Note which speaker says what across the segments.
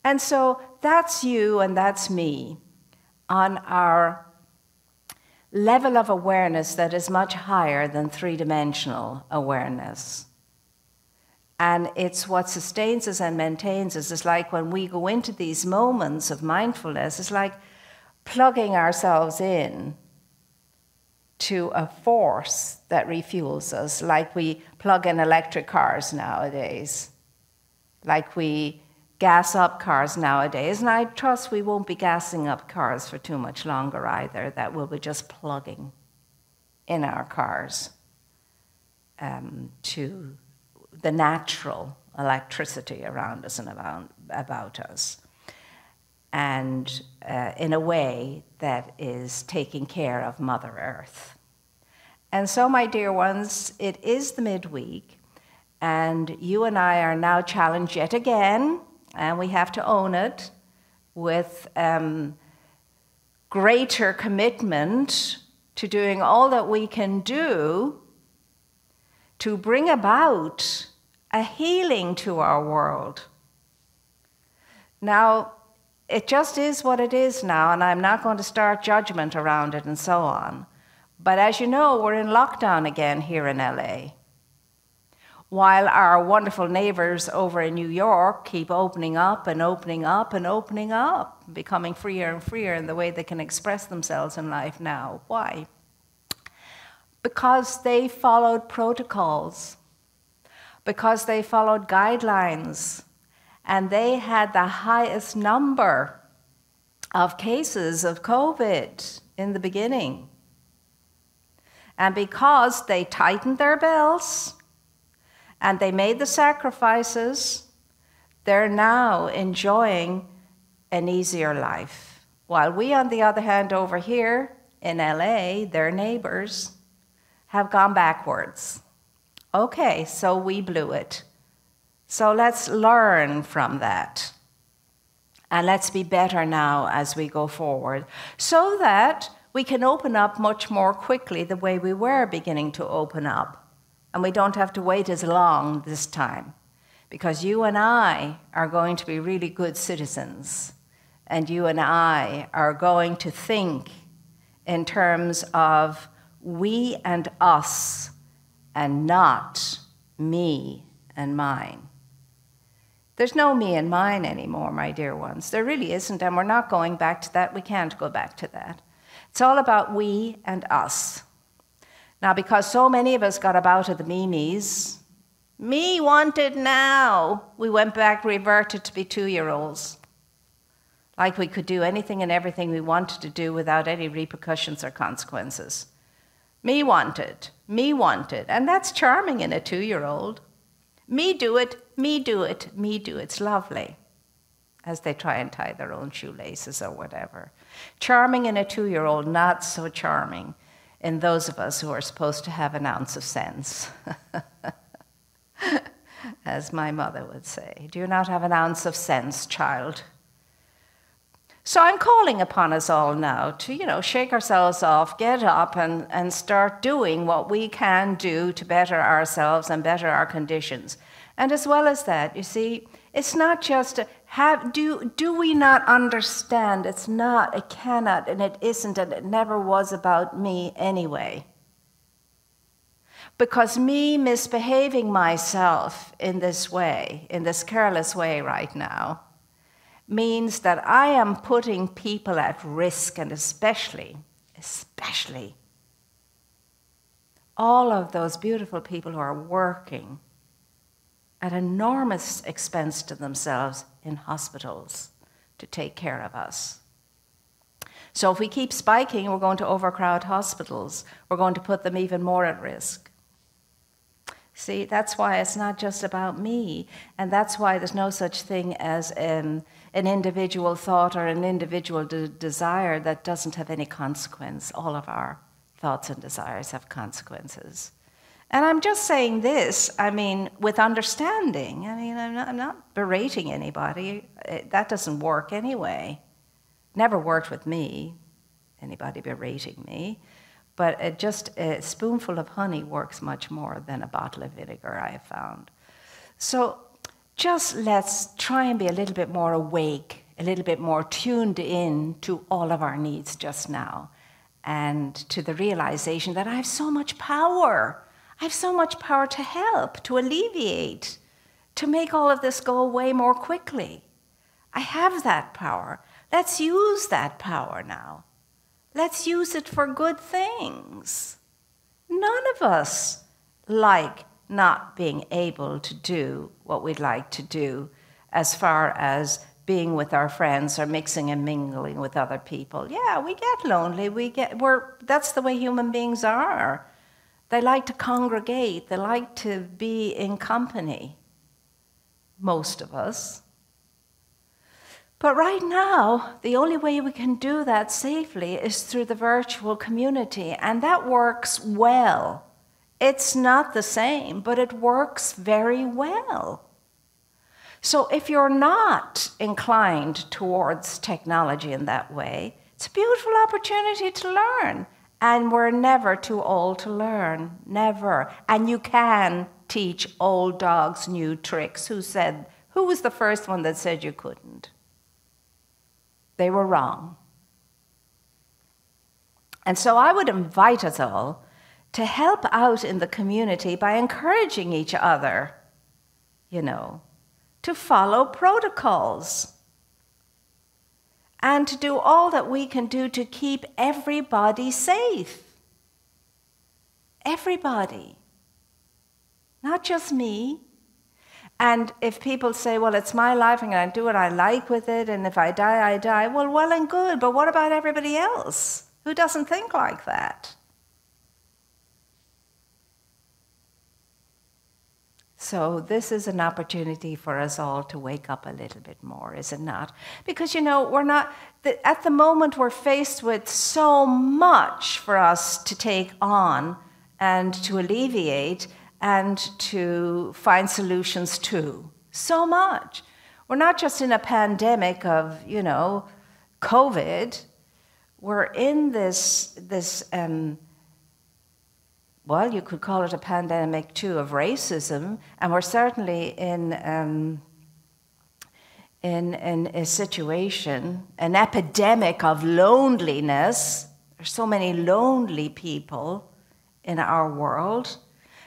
Speaker 1: And so that's you and that's me on our level of awareness that is much higher than three-dimensional awareness. And it's what sustains us and maintains us. It's like when we go into these moments of mindfulness, it's like plugging ourselves in to a force that refuels us, like we plug in electric cars nowadays, like we gas up cars nowadays. And I trust we won't be gassing up cars for too much longer either, that we'll be just plugging in our cars to the natural electricity around us and about us, and in a way that is taking care of Mother Earth. And so, my dear ones, it is the midweek, and you and I are now challenged yet again, and we have to own it, with greater commitment to doing all that we can do to bring about a healing to our world. Now, it just is what it is now, and I'm not going to start judgment around it and so on. But as you know, we're in lockdown again here in LA, while our wonderful neighbors over in New York keep opening up and opening up and opening up, becoming freer and freer in the way they can express themselves in life now. Why? Because they followed protocols, because they followed guidelines, and they had the highest number of cases of COVID in the beginning. And because they tightened their belts and they made the sacrifices, they're now enjoying an easier life. While we, on the other hand, over here in LA, their neighbors, have gone backwards. Okay, so we blew it. So let's learn from that. And let's be better now as we go forward, so that we can open up much more quickly the way we were beginning to open up. And we don't have to wait as long this time, because you and I are going to be really good citizens. And you and I are going to think in terms of we and us, and not me and mine. There's no me and mine anymore, my dear ones. There really isn't, and we're not going back to that. We can't go back to that. It's all about we and us. Now, because so many of us got up out of the me's, me wanted now, we went back, reverted to be 2-year-olds. Like we could do anything and everything we wanted to do without any repercussions or consequences. Me wanted, and that's charming in a 2-year-old. Me do it, me do it, me do it. It's lovely, as they try and tie their own shoelaces or whatever. Charming in a 2-year-old, not so charming in those of us who are supposed to have an ounce of sense. As my mother would say, do you not have an ounce of sense, child? So I'm calling upon us all now to, shake ourselves off, get up and start doing what we can do to better ourselves and better our conditions. And as well as that, you see, it's not just do we not understand? It's not, it cannot, and it isn't, and it never was about me anyway. Because me misbehaving myself in this way, in this careless way right now, means that I am putting people at risk, and especially all of those beautiful people who are working at enormous expense to themselves in hospitals to take care of us. So if we keep spiking, we're going to overcrowd hospitals. We're going to put them even more at risk. See, that's why it's not just about me, and that's why there's no such thing as an individual thought or an individual desire that doesn't have any consequence. All of our thoughts and desires have consequences. And I'm just saying this, with understanding. I'm not berating anybody. That doesn't work anyway. Never worked with me, anybody berating me. But just a spoonful of honey works much more than a bottle of vinegar, I have found. So just let's try and be a little bit more awake, a little bit more tuned in to all of our needs just now, and to the realization that I have so much power. I have so much power to help, to alleviate, to make all of this go away more quickly. I have that power. Let's use that power now. Let's use it for good things. None of us like not being able to do what we'd like to do as far as being with our friends or mixing and mingling with other people. Yeah, we get lonely. That's the way human beings are. They like to congregate. They like to be in company, most of us. But right now, the only way we can do that safely is through the virtual community, and that works well. It's not the same, but it works very well. So if you're not inclined towards technology in that way, it's a beautiful opportunity to learn. And we're never too old to learn, never. And you can teach old dogs new tricks. Who was the first one that said you couldn't? They were wrong. And so I would invite us all to help out in the community by encouraging each other, to follow protocols and to do all that we can do to keep everybody safe. Everybody. Not just me. And if people say, well, it's my life, I'm going to do what I like with it, and if I die, I die, well and good, but what about everybody else who doesn't think like that? So this is an opportunity for us all to wake up a little bit more, is it not? Because, we're not, at the moment we're faced with so much for us to take on and to alleviate and to find solutions to. So much. We're not just in a pandemic of, COVID. We're in this well, you could call it a pandemic too of racism, and we're certainly in a situation, an epidemic of loneliness. There's so many lonely people in our world.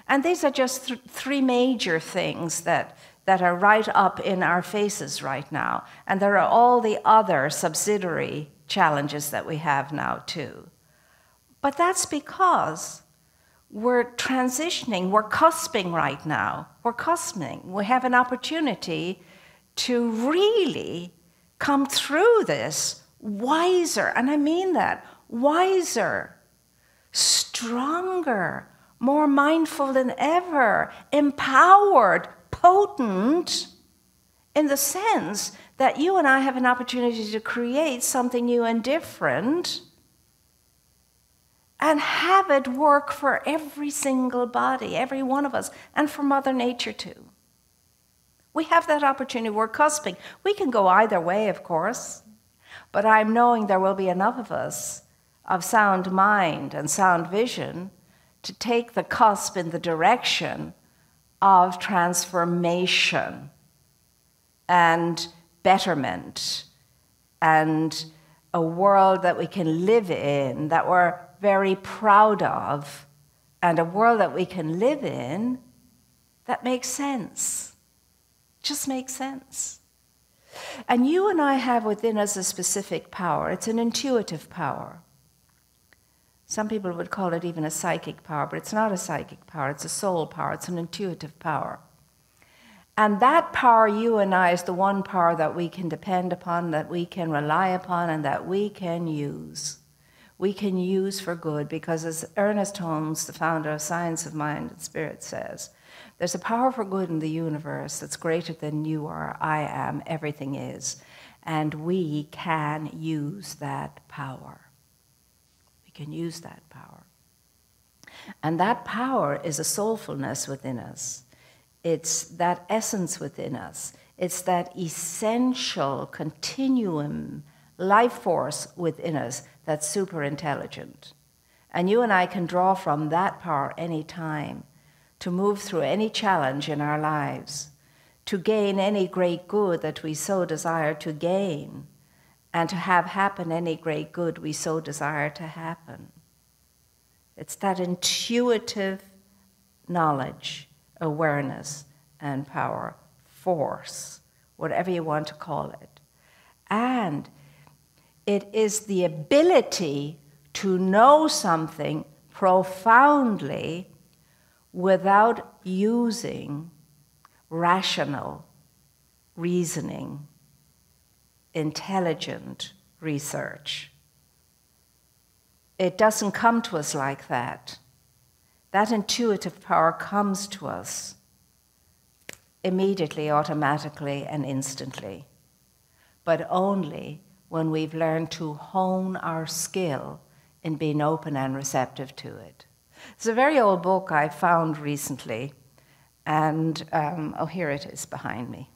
Speaker 1: And these are just three major things that are right up in our faces right now. And there are all the other subsidiary challenges that we have now too. But that's because we're transitioning, we're cusping right now. We're cusping. We have an opportunity to really come through this wiser, and I mean that, wiser, stronger, more mindful than ever, empowered, potent, in the sense that you and I have an opportunity to create something new and different and have it work for every single body, every one of us, and for Mother Nature too. We have that opportunity. We're cusping. We can go either way, of course, but I'm knowing there will be enough of us of sound mind and sound vision to take the cusp in the direction of transformation and betterment and a world that we can live in, that we're very proud of, and a world that we can live in that makes sense. Just makes sense. And you and I have within us a specific power. It's an intuitive power. Some people would call it even a psychic power, but it's not a psychic power. It's a soul power. It's an intuitive power. And that power, you and I, is the one power that we can depend upon, that we can rely upon, and that we can use. We can use for good, because as Ernest Holmes, the founder of Science of Mind and Spirit, says, there's a power for good in the universe that's greater than you are, I am, everything is. And we can use that power. We can use that power. And that power is a soulfulness within us. It's that essence within us. It's that essential continuum, life force within us that's super intelligent. And you and I can draw from that power any time to move through any challenge in our lives, to gain any great good that we so desire to gain, and to have happen any great good we so desire to happen. It's that intuitive knowledge, awareness, and power, force, whatever you want to call it. And it is the ability to know something profoundly without using rational reasoning, intelligent research. It doesn't come to us like that. That intuitive power comes to us immediately, automatically, and instantly, but only when we've learned to hone our skill in being open and receptive to it. It's a very old book I found recently, and oh, here it is behind me.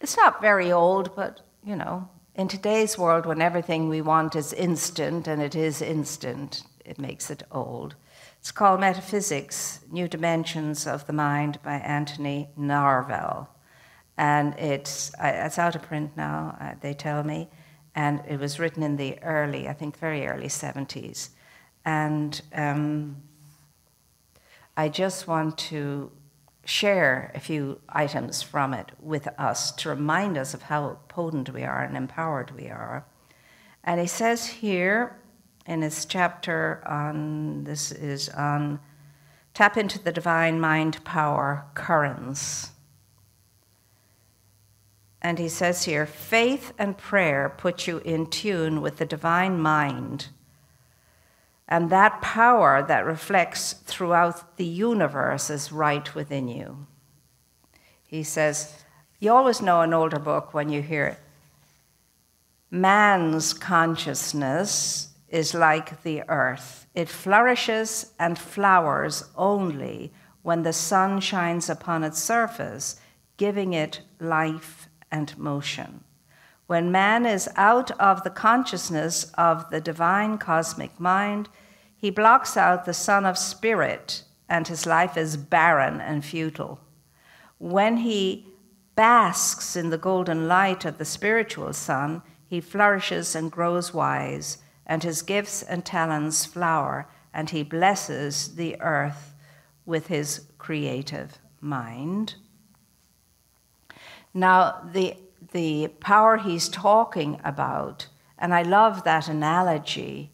Speaker 1: It's not very old, but, you know, in today's world, when everything we want is instant, and it is instant, it makes it old. It's called Metaphysics, New Dimensions of the Mind by Anthony Narvel. And it's out of print now, they tell me, and it was written in the early, I think very early 70s. And I just want to share a few items from it with us to remind us of how potent we are and empowered we are. And he says here in his chapter on, this is on Tap into the Divine Mind Power Currents. And he says here, faith and prayer put you in tune with the divine mind, and that power that reflects throughout the universe is right within you. He says, you always know an older book when you hear it. Man's consciousness is like the earth. It flourishes and flowers only when the sun shines upon its surface, giving it life and motion. When man is out of the consciousness of the divine cosmic mind, he blocks out the sun of spirit, and his life is barren and futile. When he basks in the golden light of the spiritual sun, he flourishes and grows wise, and his gifts and talents flower, and he blesses the earth with his creative mind. Now, the power he's talking about, and I love that analogy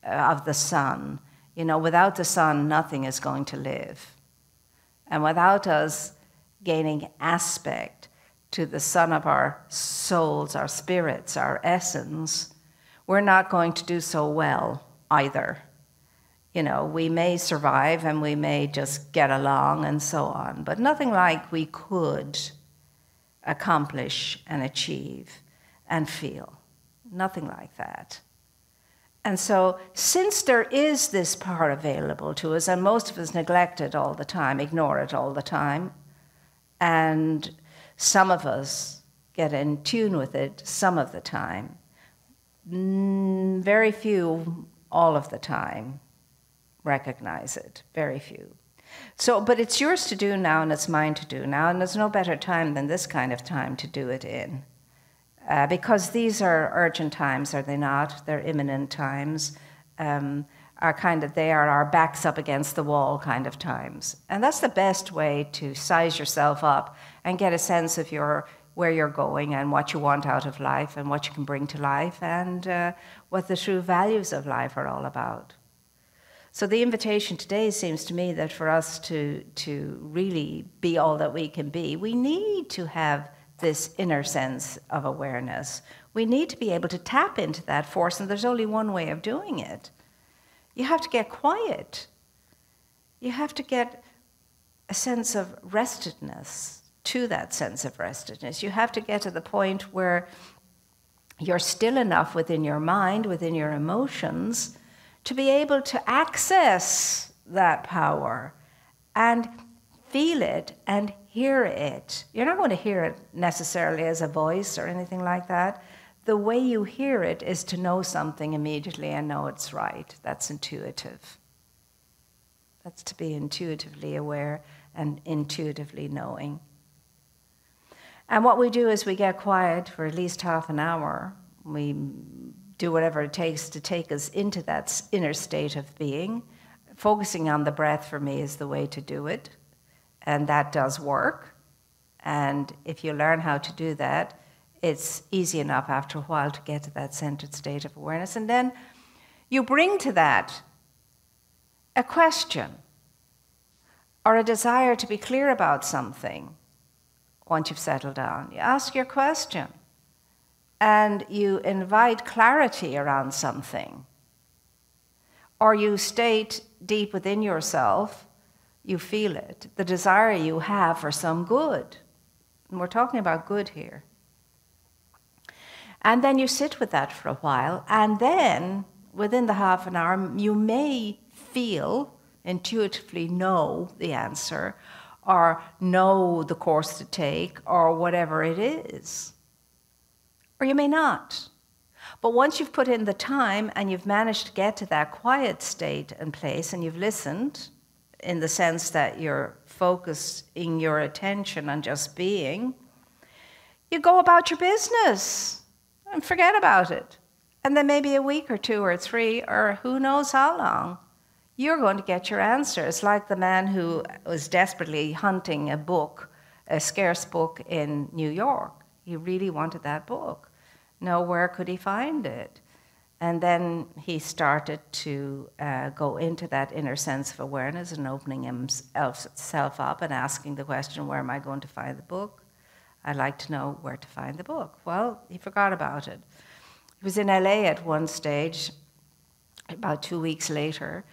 Speaker 1: of the sun. You know, without the sun, nothing is going to live. And without us gaining aspect to the sun of our souls, our spirits, our essence, we're not going to do so well either. You know, we may survive and we may just get along and so on, but nothing like we could accomplish and achieve and feel. Nothing like that. And so, since there is this power available to us, and most of us neglect it all the time, ignore it all the time, and some of us get in tune with it some of the time, very few all of the time recognize it, very few. So, but it's yours to do now, and it's mine to do now, and there's no better time than this kind of time to do it in. Because these are urgent times, are they not? They're imminent times. They are our backs up against the wall kind of times. And that's the best way to size yourself up and get a sense of where you're going and what you want out of life and what you can bring to life and what the true values of life are all about. So the invitation today seems to me that for us to really be all that we can be, we need to have this inner sense of awareness. We need to be able to tap into that force, and there's only one way of doing it. You have to get quiet. You have to get a sense of restedness to that sense of restedness. You have to get to the point where you're still enough within your mind, within your emotions, to be able to access that power and feel it and hear it. You're not going to hear it necessarily as a voice or anything like that. The way you hear it is to know something immediately and know it's right. That's intuitive. That's to be intuitively aware and intuitively knowing. And what we do is we get quiet for at least half an hour. We do whatever it takes to take us into that inner state of being. Focusing on the breath for me is the way to do it. And that does work. And if you learn how to do that, it's easy enough after a while to get to that centered state of awareness. And then you bring to that a question or a desire to be clear about something. Once you've settled down, you ask your question and you invite clarity around something. Or you state deep within yourself, you feel it, the desire you have for some good. And we're talking about good here. And then you sit with that for a while, and then within the half an hour, you may feel, intuitively know the answer, or know the course to take, or whatever it is. Or you may not. But once you've put in the time and you've managed to get to that quiet state and place, and you've listened, in the sense that you're focusing your attention on just being, you go about your business and forget about it. And then maybe a week or 2 or 3, or who knows how long, you're going to get your answer. It's like the man who was desperately hunting a book, a scarce book in New York. He really wanted that book. Nowhere could he find it. And then he started to go into that inner sense of awareness and opening himself up and asking the question, where am I going to find the book? I'd like to know where to find the book. Well, he forgot about it. He was in LA at one stage, about 2 weeks later,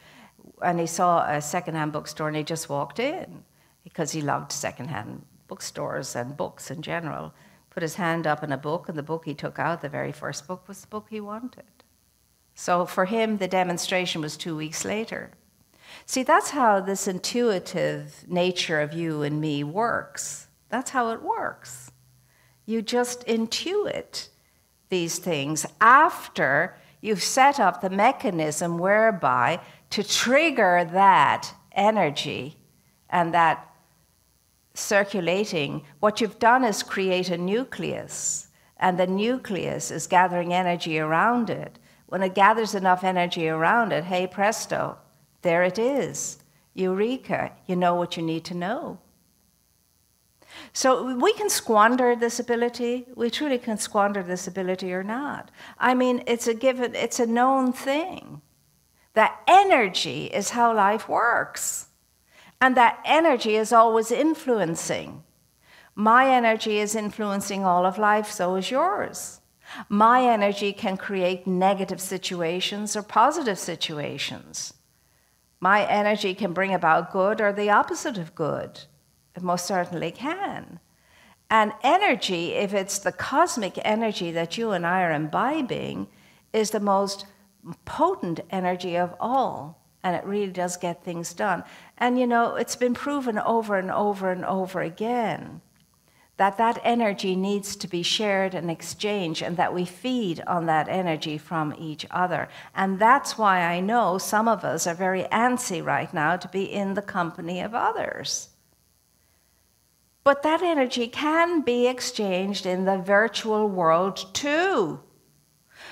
Speaker 1: and he saw a secondhand bookstore, and he just walked in because he loved secondhand bookstores and books in general. Put his hand up in a book, and the book he took out, the very first book, was the book he wanted. So for him, the demonstration was 2 weeks later. See, that's how this intuitive nature of you and me works. That's how it works. You just intuit these things after you've set up the mechanism whereby to trigger that energy and that circulating. What you've done is create a nucleus, and the nucleus is gathering energy around it. When it gathers enough energy around it, hey presto, there it is. Eureka, you know what you need to know. So we can squander this ability. We truly can squander this ability or not. I mean, it's a given, it's a known thing. That energy is how life works. And that energy is always influencing. My energy is influencing all of life, so is yours. My energy can create negative situations or positive situations. My energy can bring about good or the opposite of good. It most certainly can. And energy, if it's the cosmic energy that you and I are imbibing, is the most potent energy of all. And it really does get things done. And you know, it's been proven over and over and over again that that energy needs to be shared and exchanged, and that we feed on that energy from each other. And that's why I know some of us are very antsy right now to be in the company of others. But that energy can be exchanged in the virtual world too.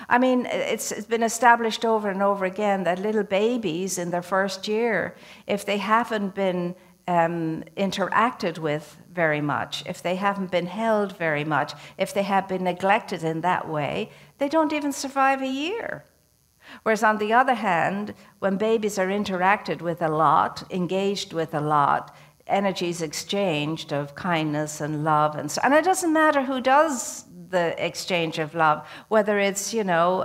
Speaker 1: I mean, it's been established over and over again that little babies in their first year, if they haven't been interacted with very much, if they haven't been held very much, if they have been neglected in that way, they don't even survive a year. Whereas on the other hand, when babies are interacted with a lot, engaged with a lot, energy is exchanged of kindness and love, and so, and it doesn't matter who does the exchange of love, whether it's, you know,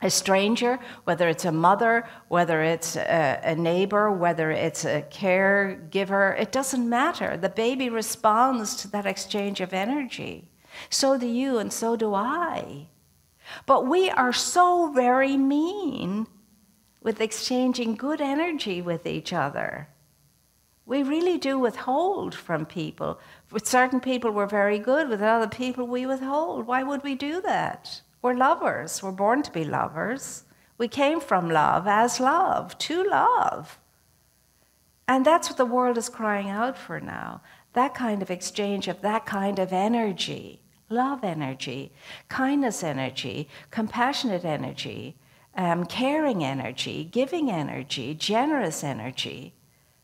Speaker 1: a stranger, whether it's a mother, whether it's a neighbor, whether it's a caregiver, it doesn't matter. The baby responds to that exchange of energy. So do you, and so do I. But we are so very mean with exchanging good energy with each other. We really do withhold from people. With certain people, we're very good. With other people, we withhold. Why would we do that? We're lovers. We're born to be lovers. We came from love, as love, to love. And that's what the world is crying out for now. That kind of exchange of that kind of energy, love energy, kindness energy, compassionate energy, caring energy, giving energy, generous energy.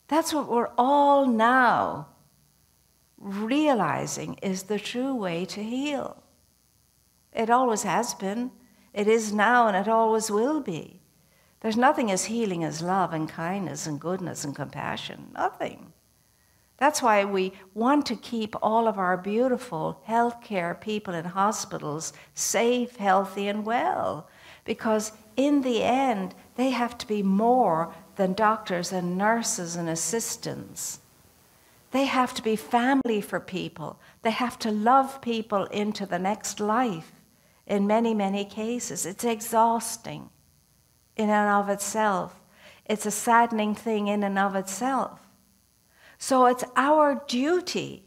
Speaker 1: That's what we're all now realizing is the true way to heal. It always has been, it is now, and it always will be. There's nothing as healing as love and kindness and goodness and compassion. Nothing. That's why we want to keep all of our beautiful healthcare people in hospitals safe, healthy, and well. Because in the end, they have to be more than doctors and nurses and assistants. They have to be family for people. They have to love people into the next life in many, many cases. It's exhausting in and of itself. It's a saddening thing in and of itself. So it's our duty,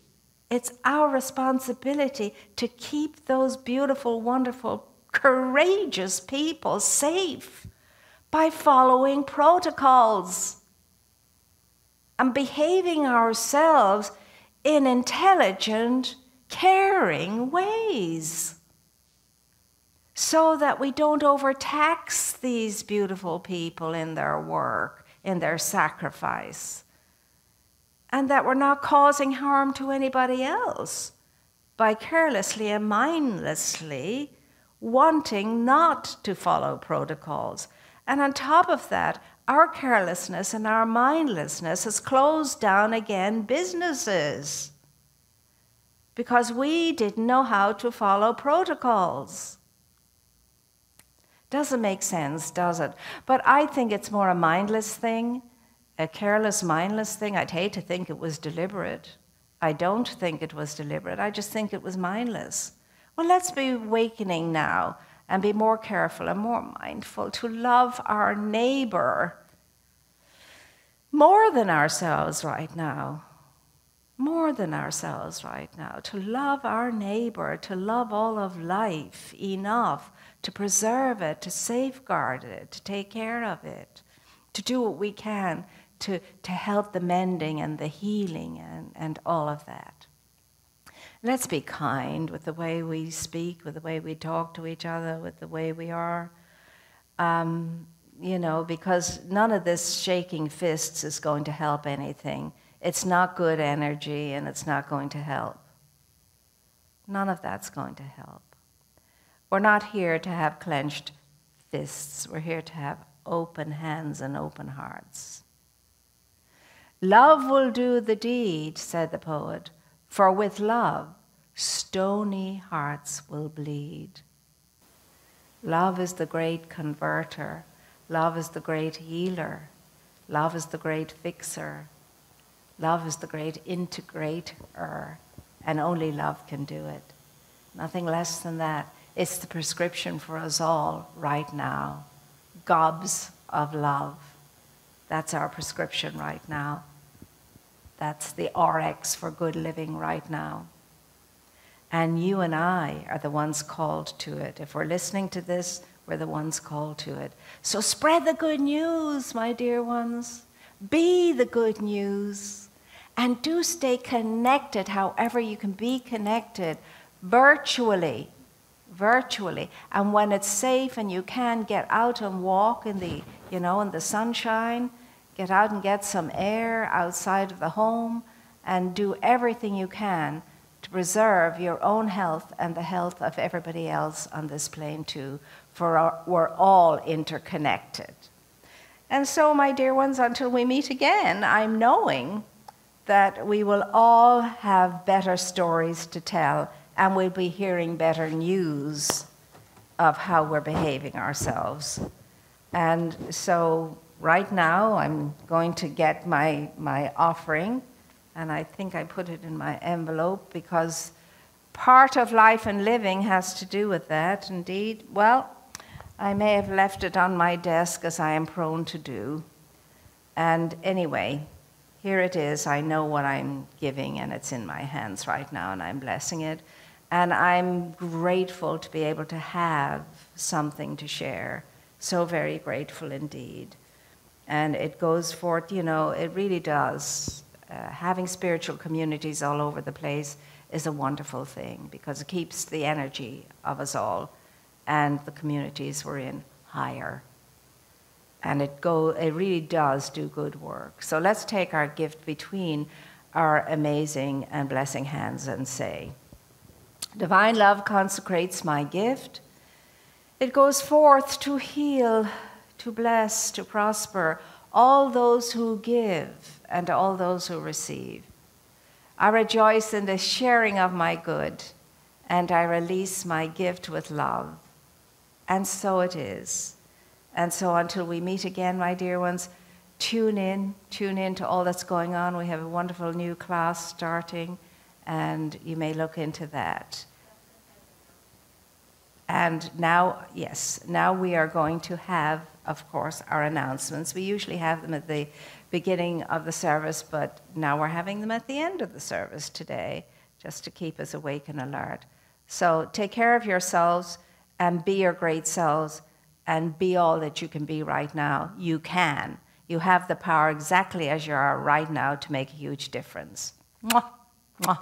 Speaker 1: it's our responsibility to keep those beautiful, wonderful, courageous people safe by following protocols and behaving ourselves in intelligent, caring ways, so that we don't overtax these beautiful people in their work, in their sacrifice, and that we're not causing harm to anybody else by carelessly and mindlessly wanting not to follow protocols. And on top of that, our carelessness and our mindlessness has closed down again businesses because we didn't know how to follow protocols. Doesn't make sense, does it? But I think it's more a mindless thing, a careless, mindless thing. I'd hate to think it was deliberate. I don't think it was deliberate. I just think it was mindless. Well, let's be awakening now and be more careful and more mindful to love our neighbor more than ourselves right now. More than ourselves right now. To love our neighbor, to love all of life enough to preserve it, to safeguard it, to take care of it, to do what we can to help the mending and the healing and all of that. Let's be kind with the way we speak, with the way we talk to each other, with the way we are. Because none of this shaking fists is going to help anything. It's not good energy, and it's not going to help. None of that's going to help. We're not here to have clenched fists. We're here to have open hands and open hearts. Love will do the deed, said the poet, for with love, stony hearts will bleed. Love is the great converter. Love is the great healer. Love is the great fixer. Love is the great integrator, and only love can do it. Nothing less than that. It's the prescription for us all right now. Gobs of love. That's our prescription right now. That's the RX for good living right now. And you and I are the ones called to it. If we're listening to this, we're the ones called to it. So spread the good news, my dear ones. Be the good news. And do stay connected however you can be connected, virtually. And when it's safe and you can, get out and walk in the sunshine, get out and get some air outside of the home, and do everything you can to preserve your own health and the health of everybody else on this plane too, for we're all interconnected. And so, my dear ones, until we meet again, I'm knowing that we will all have better stories to tell, and we'll be hearing better news of how we're behaving ourselves. And so right now I'm going to get my offering, and I think I put it in my envelope because part of life and living has to do with that, indeed. Well, I may have left it on my desk, as I am prone to do. And anyway, here it is. I know what I'm giving, and it's in my hands right now, and I'm blessing it. And I'm grateful to be able to have something to share. So very grateful indeed. And it goes forth, you know, it really does. Having spiritual communities all over the place is a wonderful thing because it keeps the energy of us all and the communities we're in higher. And it really does do good work. So let's take our gift between our amazing and blessing hands and say, divine love consecrates my gift. It goes forth to heal, to bless, to prosper all those who give and all those who receive. I rejoice in the sharing of my good, and I release my gift with love. And so it is. And so until we meet again, my dear ones, tune in to all that's going on. We have a wonderful new class starting, and you may look into that. And now, yes, now we are going to have, of course, our announcements. We usually have them at the beginning of the service, but now we're having them at the end of the service today, just to keep us awake and alert. So take care of yourselves and be your great selves and be all that you can be right now. You can. You have the power exactly as you are right now to make a huge difference. Mwah, mwah.